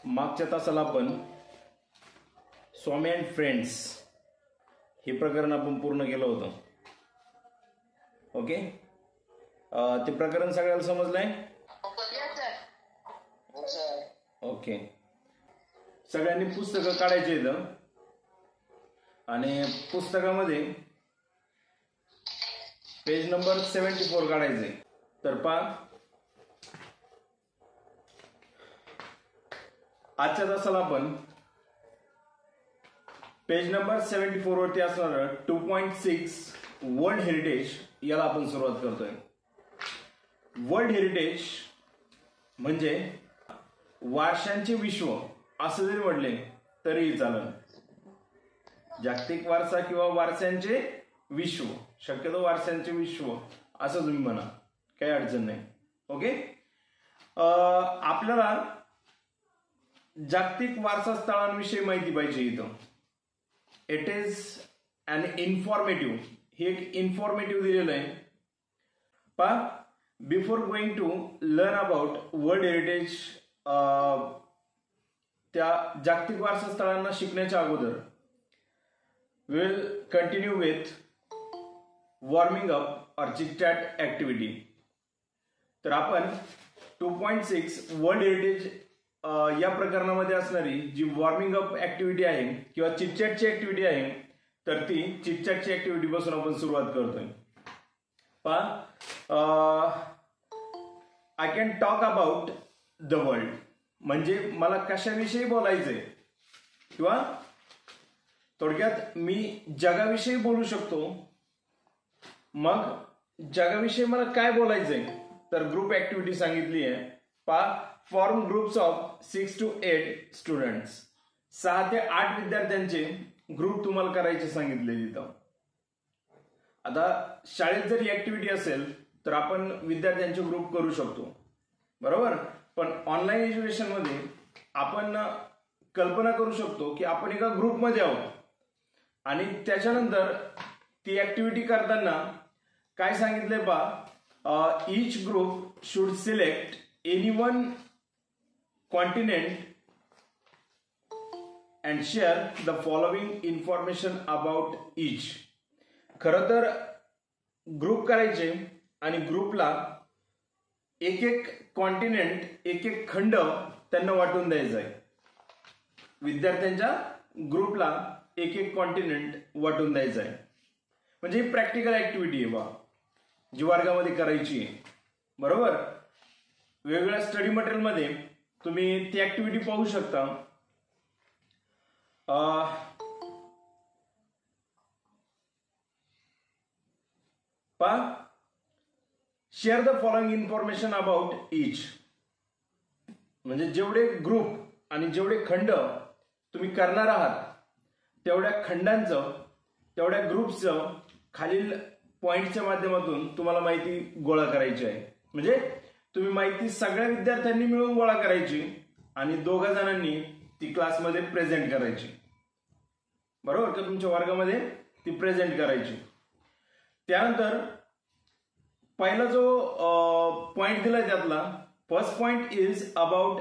मागच्या तासाला आपण स्वामी अँड फ्रेंड्स हे प्रकरण आपण पूर्ण केलं होतं. ओके, ते प्रकरण सगळ्याला समजलंय? ओके, सगळ्यांनी पुस्तकं काढायची इथं आणि पुस्तकामध्ये पेज नंबर 74 काढायचे. तर पहा, आजच्या तासाला आपण पेज नंबर 74 वरती असणार 2.6 वर्ल्ड हेरिटेज याला आपण सुरुवात करतोय. वर्ल्ड हेरिटेज म्हणजे वारशांचे विश्व असं जरी म्हटले तरीही चालेल. जागतिक वारसा किंवा वारशांचे विश्व, शक्यतो वारशांचे विश्व असं तुम्ही म्हणा, काही अडचण नाही. ओके, आपल्याला जागतिक वारसा स्थळांविषयी माहिती पाहिजे. इथं इट इज अन इन्फॉर्मेटिव्ह, हे एक इन्फॉर्मेटिव्ह दिलेलं आहे. पहा, before going to learn about world heritage, त्या जागतिक वारसा स्थळांना शिकण्याच्या अगोदर will continue with warming up और चिटचॅट ऍक्टिव्हिटी. तर आपण 2.6 वर्ल्ड हेरिटेज या प्रकरणामध्ये असणारी जी वॉर्मिंग अप ऍक्टिव्हिटी आहे किंवा चिटचॅटची ऍक्टिव्हिटी आहे, तर ती चिटचॅटची ऍक्टिव्हिटी पासून आपण सुरुवात करतोय. पहा, I can talk about the world म्हणजे मला कशाविषयी बोलायचंय, किंवा थोडक्यात मी जगाविषयी बोलू शकतो. मग जगाविषयी मला काय बोलायचंय, तर ग्रुप ऍक्टिव्हिटी सांगितली आहे. पहा, form groups of 6 to 8 students, 6 ते 8 विद्यार्थ्यांचे ग्रुप तुम्हाला करायचे सांगितले तिथं. आता शाळेत जर ऍक्टिव्हिटी असेल तर आपण विद्यार्थ्यांचे ग्रुप करू शकतो, बरोबर. पण ऑनलाईन एज्युकेशन मध्ये आपण कल्पना करू शकतो की आपण एका ग्रुपमध्ये आहोत आणि त्याच्यानंतर ती ऍक्टिव्हिटी करताना काय सांगितलंय पहा, each group should select any one continent and share the following information about each. खरं तर ग्रुप करायचे आणि ग्रुपला एक एक कॉन्टिनेंट, एक एक खंड त्यांना वाटून द्यायचा आहे. विद्यार्थ्यांच्या ग्रुपला एक एक कॉन्टिनेंट वाटून द्यायचा आहे. म्हणजे ही प्रॅक्टिकल ऍक्टिव्हिटी आहे बा, जी वर्गामध्ये करायची आहे, बरोबर. वेगवेगळ्या स्टडी मटेरियलमध्ये तुम्ही ती ऍक्टिव्हिटी पाहू शकता. पहा, share the following information about each म्हणजे जेवढे ग्रुप आणि जेवढे खंड तुम्ही करणार आहात तेवढ्या खंडांचं, तेवढ्या ग्रुपचं खालील पॉइंटच्या माध्यमातून तुम्हाला माहिती गोळा करायची आहे. म्हणजे तुम्ही माहिती सगळ्या विद्यार्थ्यांनी मिळून गोळा करायची आणि दोघा जणांनी ती क्लासमध्ये प्रेझेंट करायची, बरोबर का. तुमच्या वर्गामध्ये ती प्रेझेंट करायची. त्यानंतर पहिला जो पॉइंट दिलाय त्यातला first point is about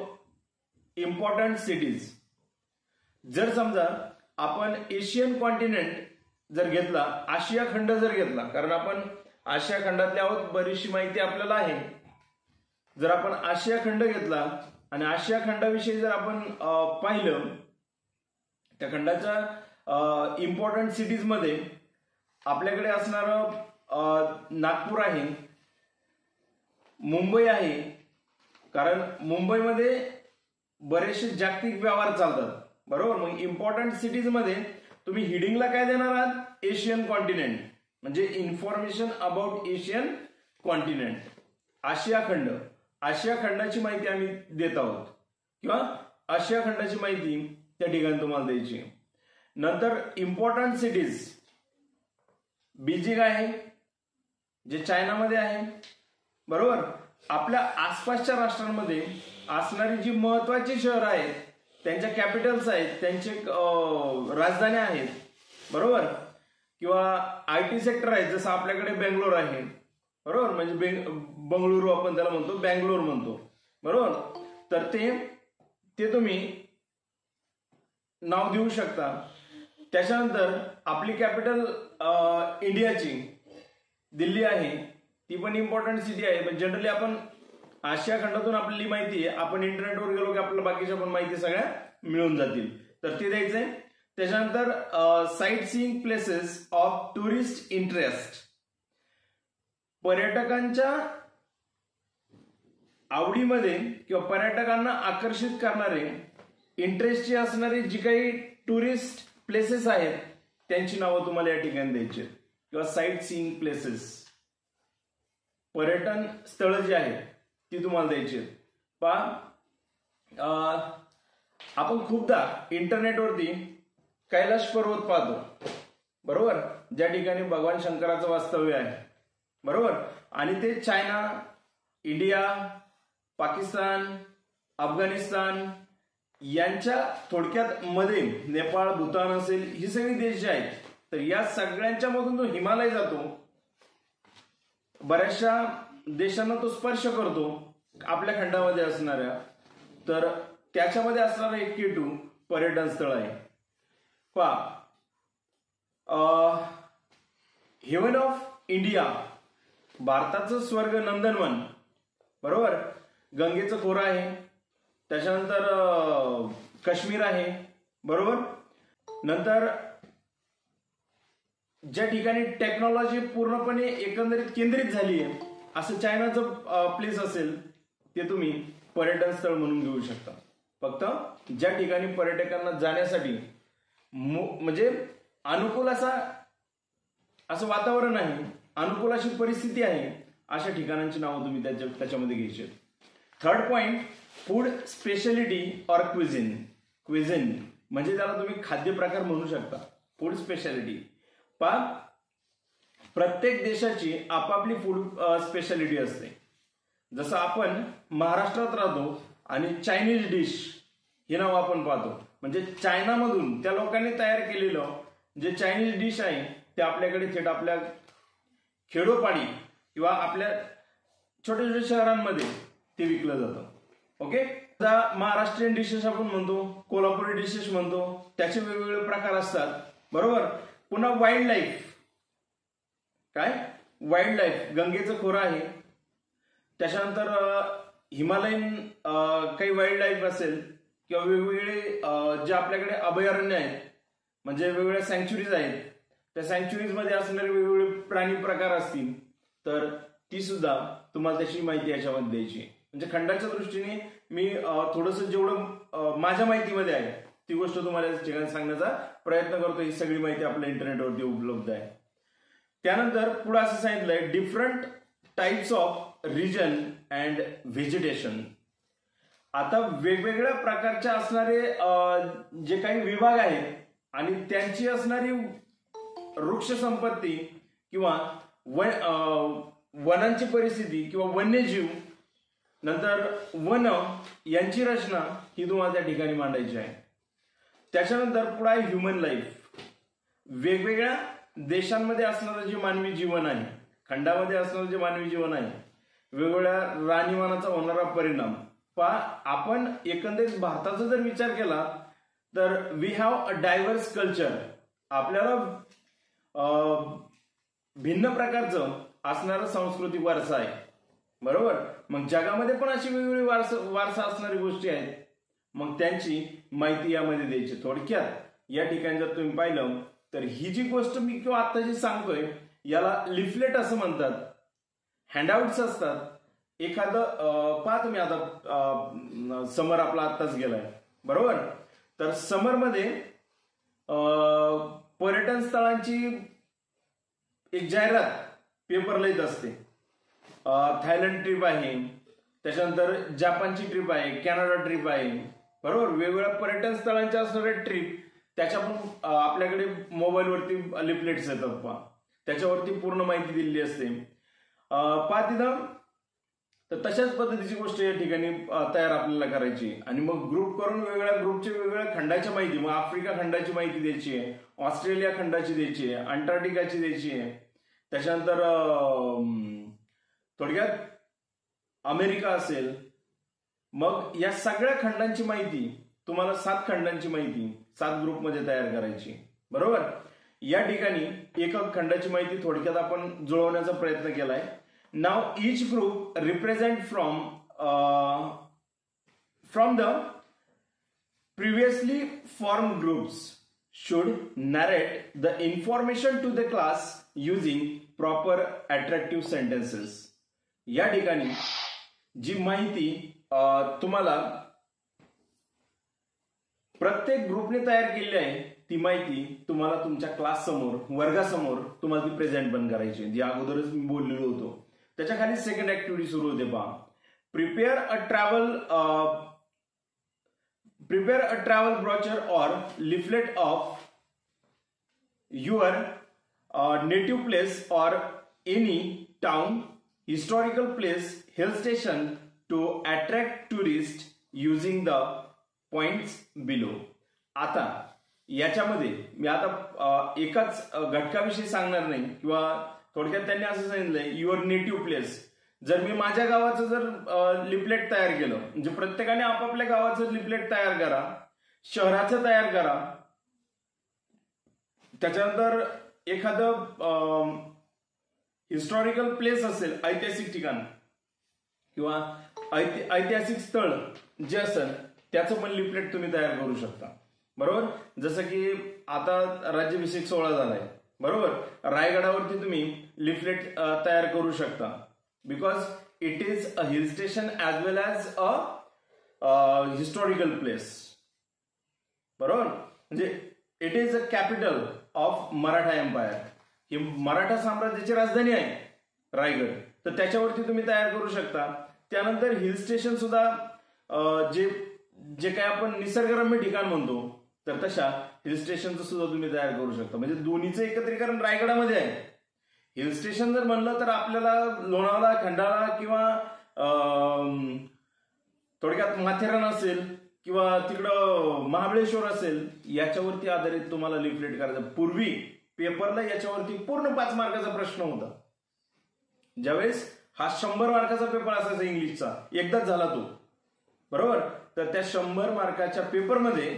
important cities. जर समजा आपण एशियन कॉन्टिनेंट जर घेतला, आशिया खंड जर घेतला, कारण आपण आशिया खंडातले आहोत, बरीचशी माहिती आपल्याला आहे. जर आपण आशिया खंड घेतला आणि आशिया खंडाविषयी जर आपण पाहिलं, त्या खंडाच्या इम्पॉर्टंट सिटीज मध्ये आपल्याकडे असणारं नागपूर आहे, मुंबई आहे, कारण मुंबईमध्ये बरेचसे जागतिक व्यवहार चालतात, बरोबर. मग इम्पॉर्टंट सिटीज मध्ये तुम्ही हिडिंगला काय देणार आहात, एशियन कॉन्टिनेंट, म्हणजे इन्फॉर्मेशन अबाउट एशियन कॉन्टिनेंट, आशिया खंड. आशिया खंडाची माहिती आम्ही देत आहोत किंवा आशिया खंडाची माहिती त्या ठिकाणी तुम्हाला द्यायची. नंतर इम्पॉर्टंट सिटीज, बीजिंग आहे जे चायनामध्ये आहे, बरोबर. आपल्या आसपासच्या राष्ट्रांमध्ये असणारी जी महत्वाची शहर आहेत, त्यांच्या कॅपिटल्स आहेत, त्यांचे राजधान्या आहेत, बरोबर. किंवा आयटी सेक्टर आहे, जसं आपल्याकडे बेंगलोर आहे, बरोबर. म्हणजे बंगळुरू आपण त्याला म्हणतो, बँगलोर म्हणतो, बरोबर. तर ते तुम्ही नाव देऊ शकता. त्याच्यानंतर आपली कॅपिटल इंडियाची दिल्ली आहे, ती पण इम्पॉर्टंट सिटी आहे. पण जनरली आपण आशिया खंडातून आपल्याला माहिती आहे, आपण इंटरनेटवर गेलो की आपल्याला बाकीच्या पण माहिती सगळ्या मिळून जातील, तर ते द्यायचंय. त्याच्यानंतर site seeing places of tourist interest, पर्यटकांच्या आवडीमध्ये किंवा पर्यटकांना आकर्षित करणारे, इंटरेस्टची असणारे जी काही टुरिस्ट प्लेसेस आहेत त्यांची नावं तुम्हाला या ठिकाणी द्यायची किंवा साईट सीइंग प्लेसेस, पर्यटन स्थळ जी आहेत ती तुम्हाला द्यायची आहेत. पहा, आपण खूपदा इंटरनेटवरती कैलाश पर्वत पाहतो, बरोबर, ज्या ठिकाणी भगवान शंकराचं वास्तव्य आहे, बरोबर, आणि ते चायना, इंडिया, पाकिस्तान, अफगाणिस्तान यांच्या थोडक्यात मध्ये नेपाळ, भूतान असेल, ही सगळी देश जे आहेत, तर या सगळ्यांच्या मधून तो हिमालय जातो, बऱ्याचशा देशांना तो स्पर्श करतो आपल्या खंडामध्ये असणाऱ्या, तर त्याच्यामध्ये असणारं एक K2 पर्यटन स्थळ आहे. पहा, हेवन ऑफ इंडिया, भारताचं स्वर्ग नंदनवन, बरोबर, गंगेचं खोरं आहे. त्याच्यानंतर काश्मीर आहे, बरोबर. नंतर ज्या ठिकाणी टेक्नॉलॉजी पूर्णपणे एकंदरीत केंद्रित झाली आहे असं चायनाचं प्लेस असेल ते तुम्ही पर्यटन स्थळ म्हणून घेऊ शकता. फक्त ज्या ठिकाणी पर्यटकांना जाण्यासाठी म्हणजे अनुकूल असं वातावरण आहे, अनुकूल अशी परिस्थिती आहे, अशा ठिकाणांची नावं तुम्ही त्याच्यामध्ये घ्यायची. Third point, food speciality or cuisine. Cuisine म्हणजे त्याला तुम्ही खाद्य प्रकार म्हणू शकता. फूड स्पेशालिटी, पहा, प्रत्येक देशाची आपापली फूड स्पेशालिटी असते. जसं आपण महाराष्ट्रात राहतो आणि चायनीज डिश हे नाव आपण पाहतो, म्हणजे चायनामधून त्या लोकांनी तयार केलेलं जे चायनीज डिश आहे ते आपल्याकडे थेट आपल्या खेडोपाडी किंवा आपल्या छोट्या छोट्या शहरांमध्ये ते विकलं जातं. ओके, महाराष्ट्रीयन डिशेस आपण म्हणतो, कोल्हापुरी डिशेस म्हणतो, त्याचे वेगवेगळे प्रकार असतात, बरोबर. पुन्हा वाईल्ड लाईफ, काय वाईल्ड लाईफ, गंगेचं खोरं आहे. त्याच्यानंतर हिमालयन काही वाईल्ड लाईफ असेल किंवा वेगवेगळे जे आपल्याकडे अभयारण्य आहेत, म्हणजे वेगवेगळ्या सँक्च्युरीज आहेत, त्या सँक्च्युरीज मध्ये असणारे वेगवेगळे प्राणी प्रकार असतील तर ती सुद्धा तुम्हाला त्याची माहिती याच्यामध्ये द्यायची. म्हणजे खंडाच्या दृष्टीने मी थोडंसं जेवढं माझ्या माहितीमध्ये आहे ती गोष्ट तुम्हाला या ठिकाणी सांगण्याचा प्रयत्न करतो. ही सगळी माहिती आपल्या इंटरनेटवरती उपलब्ध आहे. त्यानंतर पुढे असं सांगितलंय, different types of region and vegetation. आता वेगवेगळ्या प्रकारच्या असणारे जे काही विभाग आहेत आणि त्यांची असणारी वृक्ष संपत्ती किंवा वनांची परिस्थिती किंवा वन्यजीव, नंतर वन यांची रचना ही तुम्हाला त्या ठिकाणी मांडायची आहे. त्याच्यानंतर पुढे आहे ह्युमन लाईफ. वेगवेगळ्या देशांमध्ये असणारं जे मानवी जीवन आहे, खंडामध्ये असणारं जे मानवी जीवन आहे, वेगवेगळ्या राहणीमानाचा होणारा परिणाम. आपण एकंदरीत भारताचा जर विचार केला तर we have a diverse culture. आपल्याला भिन्न प्रकारचं असणारा सांस्कृतिक वारसा आहे, बरोबर. मग जगामध्ये पण अशी वेगवेगळी वारसा असणारी गोष्टी आहेत, मग त्यांची माहिती यामध्ये द्यायची. थोडक्यात या ठिकाणी जर तुम्ही पाहिलं तर ही जी गोष्ट मी किंवा आता जी सांगतोय याला लिफलेट असं म्हणतात, हँडआउट्स असतात. एखादं पहा तुम्ही, आता समर आपला आत्ताच गेलाय, बरोबर. तर समरमध्ये पर्यटन स्थळांची एक जाहिरात पेपरला येत असते. थायलंड ट्रिप आहे, त्याच्यानंतर जपानची ट्रिप आहे, कॅनडा ट्रिप आहे, बरोबर. वेगवेगळ्या पर्यटन स्थळांच्या असणाऱ्या ट्रिप त्याच्या पण आपल्याकडे मोबाईलवरती लिफलेट्स येतात, पहा, त्याच्यावरती पूर्ण माहिती दिलेली असते. पहा तिथं, तर तशाच पद्धतीची गोष्ट या ठिकाणी तयार आपल्याला करायची आणि मग ग्रुप करून वेगवेगळ्या ग्रुपची वेगवेगळ्या खंडाची माहिती, मग आफ्रिका खंडाची माहिती द्यायची आहे, ऑस्ट्रेलिया खंडाची द्यायची आहे, अंटार्क्टिकाची द्यायची आहे, त्याच्यानंतर थोडक्यात अमेरिका असेल, मग या सगळ्या खंडांची माहिती तुम्हाला 7 खंडांची माहिती 7 ग्रुपमध्ये तयार करायची, बरोबर. या ठिकाणी एकक खंडाची माहिती थोडक्यात आपण जुळवण्याचा प्रयत्न केलाय. नाव each group represent from the previously formed groups should narrate the information to the class using proper attractive sentences. या ठिकाणी जी माहिती तुम्हाला प्रत्येक ग्रुपने तयार केली आहे ती माहिती तुम्हाला तुमच्या क्लास समोर वर्गासमोर तुम्हाला ती प्रेझेंट पण करायची, जी अगोदरच मी बोललेलो होतो. त्याच्या खाली सेकंड ऍक्टिव्हिटी सुरू होते पहा. Prepare a travel brochure or leaflet of your native place or any town, historical place, hill station to attract tourists using the points below. आता याच्यामध्ये मी आता एकाच घटकाविषयी सांगणार नाही, किंवा थोडक्यात त्यांनी असं सांगितलंय युअर नेटिव्ह प्लेस. जर मी माझ्या गावाचं जर लिफलेट तयार केलं, म्हणजे प्रत्येकाने आपापल्या गावाचं लिफलेट तयार करा, शहराचं तयार करा, त्याच्यानंतर एखादं हिस्टॉरिकल प्लेस असेल, ऐतिहासिक ठिकाण किंवा ऐतिहासिक स्थळ जे असेल त्याचं पण लिफलेट तुम्ही तयार करू शकता, बरोबर. जसं की आता राज्याभिषेक सोहळा झालाय, बरोबर. रायगडावरती तुम्ही लिफलेट तयार करू शकता, because it is a hill station as well as a historical place, बरोबर. म्हणजे it is a capital of Maratha empire. ही मराठा साम्राज्याची राजधानी आहे रायगड, तर त्याच्यावरती तुम्ही तयार करू शकता. त्यानंतर हिल स्टेशन सुद्धा जे काय आपण निसर्गरम्य ठिकाण म्हणतो, तर तशा हिल स्टेशनचं सुद्धा तुम्ही तयार करू शकता. म्हणजे दोन्हीचं एकत्रीकरण रायगडामध्ये आहे. हिल स्टेशन जर म्हणलं तर आपल्याला लोणावळा, खंडाळा किंवा थोडक्यात माथेरान असेल किंवा तिकडं महाबळेश्वर असेल, याच्यावरती आधारित तुम्हाला लिफलेट करायचं. पूर्वी पेपरला याच्यावरती पूर्ण 5 मार्काचा प्रश्न होता. ज्यावेळेस हा 100 मार्काचा पेपर असायचा इंग्लिशचा, एकदाच झाला तो, बरोबर. तर त्या 100 मार्काच्या पेपरमध्ये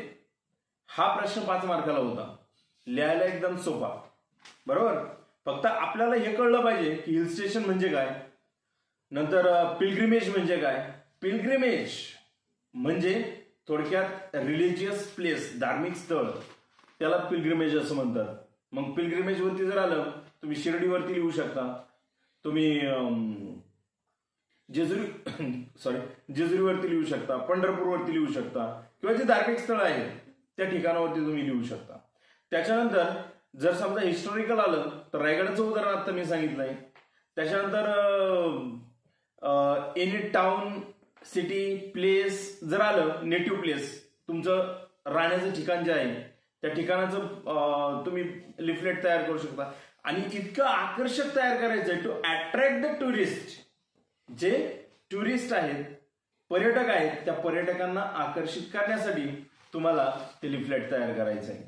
हा प्रश्न 5 मार्काला होता. लिहायला एकदम सोपा, बरोबर. फक्त आपल्याला हे कळलं पाहिजे की हिल स्टेशन म्हणजे काय, नंतर पिलग्रिमेज म्हणजे काय. पिलग्रिमेज म्हणजे थोडक्यात रिलिजियस प्लेस, धार्मिक स्थळ, त्याला पिलग्रिमेज असं म्हणतात. मग पिलग्रिमेज वरती जर आलं, तुम्ही शिर्डीवरती लिहू शकता, तुम्ही जेजुरीवरती लिहू शकता, पंढरपूरवरती लिहू शकता, किंवा जे धार्मिक स्थळ आहेत त्या ठिकाणावरती तुम्ही लिहू शकता. त्याच्यानंतर जर समजा हिस्टॉरिकल आलं तर रायगडाचं उदाहरण आता मी सांगितलंय. त्याच्यानंतर एनी टाउन, सिटी, प्लेस जर आलं, नेटिव्ह प्लेस, तुमचं राहण्याचं ठिकाण जे आहे त्या ठिकाणाचं तुम्ही लिफलेट तयार करू शकता. आणि इतकं आकर्षक तयार करायचंय टू अट्रॅक्ट द टुरिस्ट. जे टुरिस्ट आहेत, पर्यटक आहेत, त्या पर्यटकांना आकर्षित करण्यासाठी तुम्हाला ते लिफलेट तयार करायचंय.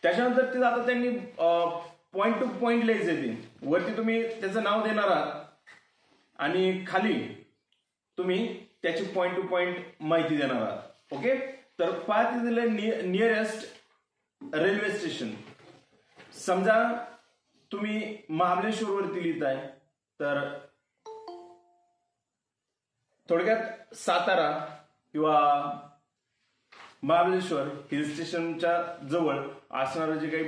त्याच्यानंतर ते आता त्यांनी पॉइंट टू पॉइंट लिहायचे. ते वरती तुम्ही त्याचं नाव देणार आहात आणि खाली तुम्ही त्याची पॉइंट टू पॉइंट माहिती देणार आहात. ओके. तर पाहत दिलं नियरेस्ट रेल्वे स्टेशन. समजा तुम्ही महाबळेश्वरवरती लिहिताय, तर थोडक्यात सातारा किंवा महाबळेश्वर हिल स्टेशनच्या जवळ असणारं जे काही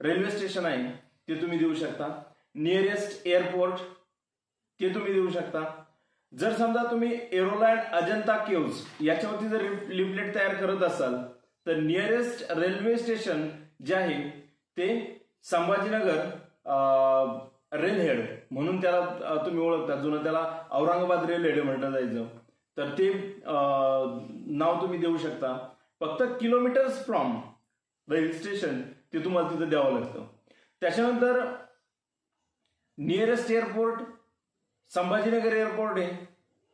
रेल्वे स्टेशन आहे ते तुम्ही देऊ शकता. नियरेस्ट एअरपोर्ट ते तुम्ही देऊ शकता. जर समजा तुम्ही एरोलँड अजंता केव्ज याच्यावरती जर लिफलेट तयार करत असाल, तर नियरेस्ट रेल्वे स्टेशन जे आहे ते संभाजीनगर रेलहेड म्हणून त्याला तुम्ही ओळखता. जुनं त्याला औरंगाबाद रेलहेड म्हटलं जायचं, तर ते नाव तुम्ही देऊ शकता. फक्त kilometres from the hill station ते तुम्हाला तिथं द्यावं लागतं. त्याच्यानंतर नियरेस्ट एअरपोर्ट संभाजीनगर एअरपोर्ट आहे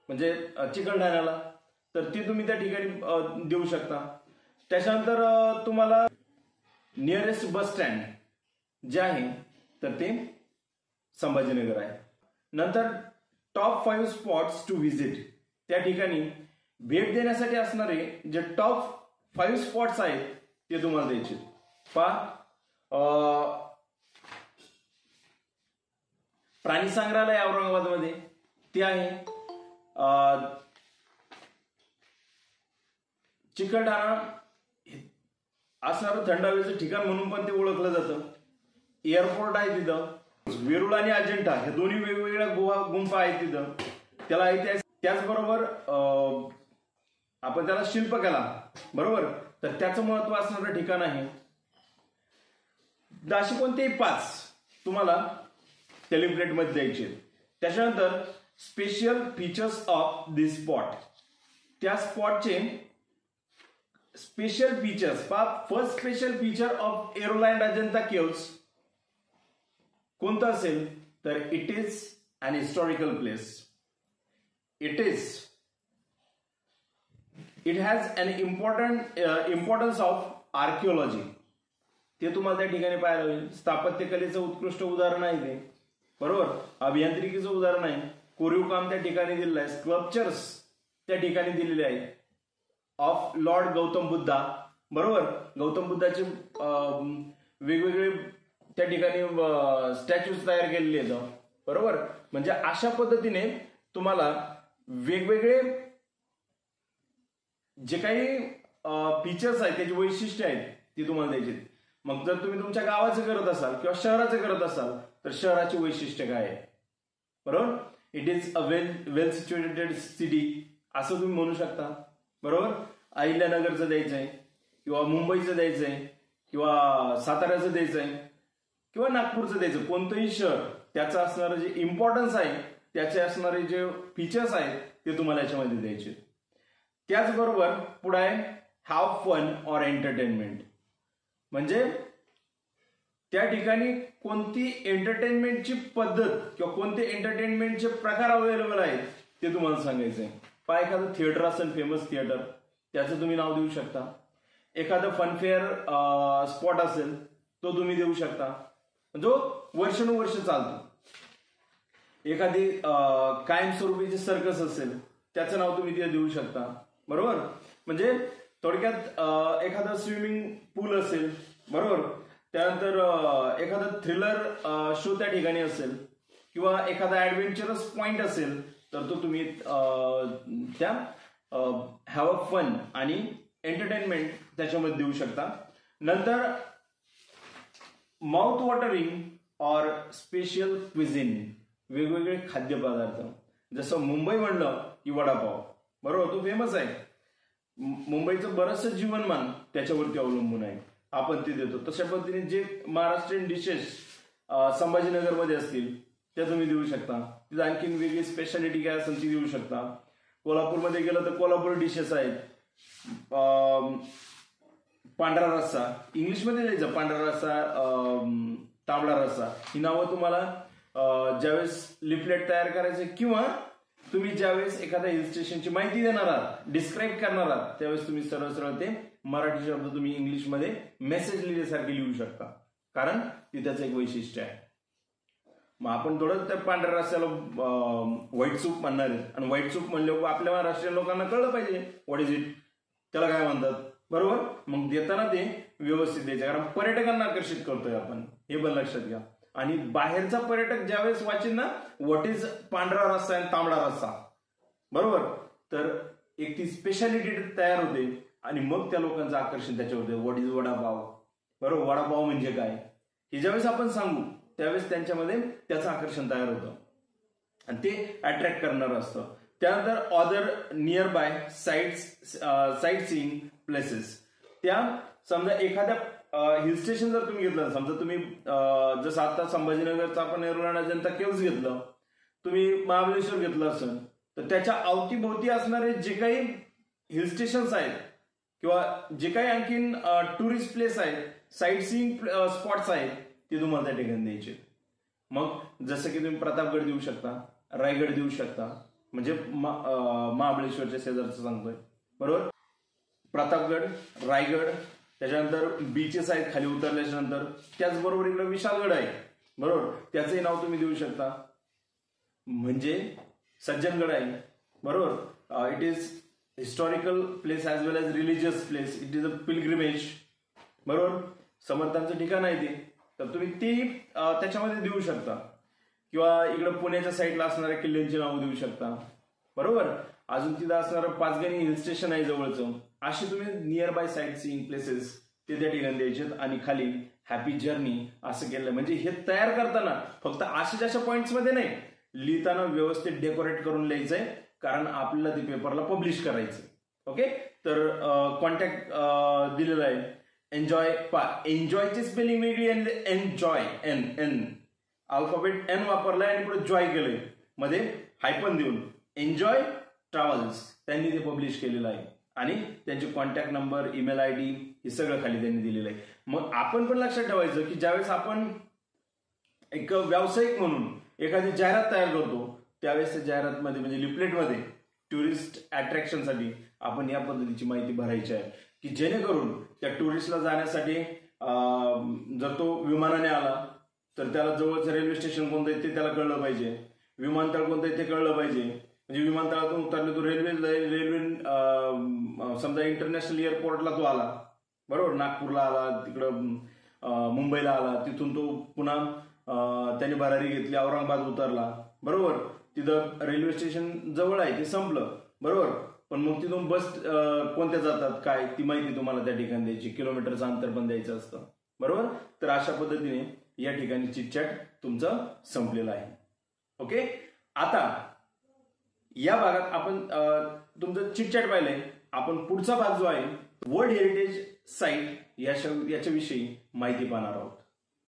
म्हणजे चिकलठाण्याला, तर ते तुम्ही त्या ठिकाणी देऊ शकता. त्याच्यानंतर तुम्हाला नियरेस्ट बस स्टँड जे आहे तर ते संभाजीनगर आहे. नंतर टॉप 5 स्पॉट्स टू व्हिजिट. त्या ठिकाणी भेट देण्यासाठी असणारे जे टॉप 5 स्पॉट्स आहेत ते तुम्हाला द्यायचे. प्राणी संग्रहालय औरंगाबादमध्ये ते आहे. चिकलठाणा असणारं थंड हवेचं ठिकाण म्हणून पण ते ओळखलं जातं. एअरपोर्ट आहे तिथं. वेरूळ आणि अजिंठा हे दोन्ही वेगवेगळ्या गुंफा आहेत तिथं. त्याला ऐतिहासिक, त्याचबरोबर आपण त्याला शिल्पकला, बरोबर, तर त्याचं महत्व असणारं ठिकाण आहे. असे कोणतेही 5 तुम्हाला मध्ये द्यायचे. त्याच्यानंतर special features of this spot, त्या स्पॉटचे special features. First special feature of Ellora and Ajanta caves कोणतं असेल तर it is an historical place. It has an importance of archaeology. ते तुम्हाला त्या ठिकाणी पाहायला होईल. स्थापत्यकलेचं उत्कृष्ट उदाहरण आहे ते, बरोबर. अभियांत्रिकीचं उदाहरण आहे. कोरीव काम त्या ठिकाणी दिलेलं आहे. स्कल्पचर्स त्या ठिकाणी दिलेले आहेत ऑफ लॉर्ड गौतम बुद्धा, बरोबर. गौतम बुद्धाचे वेगवेगळे त्या ठिकाणी स्टॅच्यूज तयार केलेले आहेत, बरोबर. म्हणजे अशा पद्धतीने तुम्हाला वेगवेगळे जे काही फीचर्स आहेत, त्याची वैशिष्ट्य आहेत, ती तुम्हाला द्यायची. मग जर तुम्ही तुमच्या गावाचं करत असाल किंवा शहराचं करत असाल तर शहराची वैशिष्ट्य काय आहे, बरोबर. It is a well situated city असं तुम्ही म्हणू शकता, बरोबर. अहिल्यानगरचं द्यायचंय किंवा मुंबईचं द्यायचंय किंवा साताऱ्याचं द्यायचंय किंवा नागपूरचं द्यायचं. कोणतंही शहर त्याचं असणारं जे इम्पॉर्टन्स आहे, त्याचे असणारे जे फीचर्स आहेत ते तुम्हाला याच्यामध्ये द्यायचे. त्याचबरोबर पुढे आहे हॅव फन ऑर एंटरटेनमेंट. म्हणजे त्या ठिकाणी कोणती एंटरटेनमेंटची पद्धत किंवा कोणते एंटरटेनमेंटचे प्रकार अवेलेबल आहेत ते तुम्हाला सांगायचंय. एखादं थिएटर असेल, फेमस थिएटर, त्याचं तुम्ही नाव देऊ शकता. एखादं फनफेअर स्पॉट असेल तो तुम्ही देऊ शकता, जो वर्षानुवर्ष चालतो. एखादी कायमस्वरूपीची सर्कस असेल त्याचं नाव तुम्ही तिथे देऊ शकता, बरोबर. म्हणजे थोडक्यात एखादा स्विमिंग पूल असेल, बरोबर. त्यानंतर एखादा थ्रिलर शो त्या ठिकाणी असेल किंवा एखादा ऍडव्हेंचरस पॉइंट असेल तर तो तुम्ही त्या हॅव अ फन आणि एंटरटेनमेंट त्याच्यामध्ये देऊ शकता. नंतर mouth watering or special cuisine, वेगवेगळे खाद्यपदार्थ. जसं मुंबई म्हणलं की वडापाव, बरोबर, तो फेमस आहे. मुंबईचं बरंचसं जीवनमान त्याच्यावरती अवलंबून आहे, आपण ते देतो. तशा पद्धतीने जे महाराष्ट्रीयन डिशेस संभाजीनगरमध्ये असतील त्या तुम्ही देऊ शकता. तिथं आणखीन वेगळी स्पेशालिटी काय असेल ती देऊ शकता. कोल्हापूरमध्ये गेलं तर कोल्हापूर डिशेस आहेत. पांढरा रस्सा इंग्लिशमध्ये द्यायचं, पांढरा रस्सा, तांबडा रस्सा, ही नावं तुम्हाला ज्यावेळेस लिफलेट तयार करायचे किंवा तुम्ही ज्यावेळेस एखाद्या हिल स्टेशनची माहिती देणार आहात, डिस्क्राईब करणार आहात, त्यावेळेस तुम्ही सरळ सरळ ते मराठी शब्द तुम्ही इंग्लिशमध्ये मेसेज लिहिल्यासारखे लिहू शकता, कारण ती त्याचं एक वैशिष्ट्य आहे. मग आपण थोडं त्या पांढऱ्या रस्त्याला व्हाईट सूप म्हणणार आहे आणि व्हाईट सूप म्हणले आपल्या महाराष्ट्रीयन लोकांना कळलं पाहिजे व्हॉट इज इट, त्याला काय म्हणतात, बरोबर. मग देताना ते व्यवस्थित द्यायचं, कारण पर्यटकांना आकर्षित करतोय आपण, हे पण लक्षात घ्या. आणि बाहेरचा पर्यटक ज्यावेळेस वाचेल ना व्हॉट इज पांढरा रस्सा आणि तांबडा रस्सा, बरोबर, तर एक ती स्पेशालिटी तयार होते आणि मग त्या लोकांचं आकर्षण त्याच्यावर होते. व्हॉट इज वडापाव, बरोबर, वडापाव म्हणजे काय हे ज्यावेळेस आपण सांगू त्यावेळेस त्यांच्यामध्ये त्याचं आकर्षण तयार होतं आणि ते अट्रॅक्ट करणार असतं. त्यानंतर other near by site seeing places. त्या समजा एखाद्या हिल स्टेशन जर तुम्ही घेतलं, समजा तुम्ही जसं आता संभाजीनगरचं आपण एरोलँड अजंता केव्ज घेतलं, तुम्ही महाबळेश्वर घेतलं असेल, तर त्याच्या अवतीभोवती असणारे जे काही हिल स्टेशन्स आहेत किंवा जे काही आणखीन टुरिस्ट प्लेस आहेत, साईट सीइंग स्पॉट्स आहेत, ते तुम्हाला त्या ठिकाणी द्यायचे. मग जसं की तुम्ही प्रतापगड देऊ शकता, रायगड देऊ शकता, म्हणजे महाबळेश्वरच्या शेजारचं सांगतोय, बरोबर. प्रतापगड, रायगड, त्याच्यानंतर बीचेस आहेत खाली उतरल्याच्या नंतर. त्याचबरोबर इकडे विशाळगड आहे, बरोबर, त्याचंही नाव तुम्ही देऊ शकता. म्हणजे सज्जनगड आहे, बरोबर, it is historical place as well as religious place. It is a pilgrimage. बरोबर, समर्थांचं ठिकाण आहे ते, तर तुम्ही ती त्याच्यामध्ये देऊ शकता. किंवा इकडं पुण्याच्या साईडला असणाऱ्या किल्ल्यांची नावं देऊ शकता. बरोबर, अजून तिथं असणारं पाचगणी हिल स्टेशन आहे जवळचं. अशी तुम्ही near by site seeing places ते त्या ठिकाणी द्यायचे आणि खाली हॅपी जर्नी असं केलं. म्हणजे हे तयार करताना फक्त अशा पॉइंट्समध्ये नाही, लिहिताना व्यवस्थित डेकोरेट करून लिहायचंय, कारण आपल्याला ते पेपरला पब्लिश करायचं. ओके, तर कॉन्टॅक्ट दिलेला आहे. एन्जॉयची स्पेलिंग वेगळी आणि एन्जॉय एन अल्फाबेट एन वापरलाय आणि पुढे जॉय केलंय, मध्ये हायपन देऊन एन्जॉय ट्रॅव्हल्स त्यांनी ते पब्लिश केलेलं आहे. आणि त्यांचे कॉन्टॅक्ट नंबर, ईमेल आयडी हे सगळं खाली त्यांनी दिलेलं आहे. मग आपण पण लक्षात ठेवायचं की ज्यावेळेस आपण एक व्यावसायिक म्हणून एखादी जाहिरात तयार करतो, त्यावेळेस त्या जाहिरातमध्ये म्हणजे लिपलेटमध्ये टुरिस्ट अट्रॅक्शनसाठी आपण या पद्धतीची माहिती भरायची आहे की जेणेकरून त्या टुरिस्टला जाण्यासाठी जर तो विमानाने आला तर त्याला जवळचं रेल्वे स्टेशन कोणतं आहे ते त्याला कळलं पाहिजे, विमानतळ कोणतं आहे ते कळलं पाहिजे. म्हणजे विमानतळातून उतरले तो रेल्वे समजा इंटरनॅशनल एअरपोर्टला तो आला, बरोबर, नागपूरला आला, तिकडं मुंबईला आला, तिथून तो पुन्हा त्याने भरारी घेतली, औरंगाबाद उतरला, बरोबर, तिथं रेल्वे स्टेशन जवळ आहे ते संपलं, बरोबर. पण मग तिथून बस कोणत्या जातात काय ती माहिती तुम्हाला त्या ठिकाणी द्यायची, किलोमीटरचं अंतर पण द्यायचं असतं, बरोबर. तर अशा पद्धतीने या ठिकाणी चिटचॅट तुमचं संपलेलं आहे. ओके, आता या भागात आपण तुमचं चिटचॅट पाहिलंय. आपण पुढचा भाग जो आहे वर्ल्ड हेरिटेज साईट याच्याविषयी माहिती पाहणार आहोत.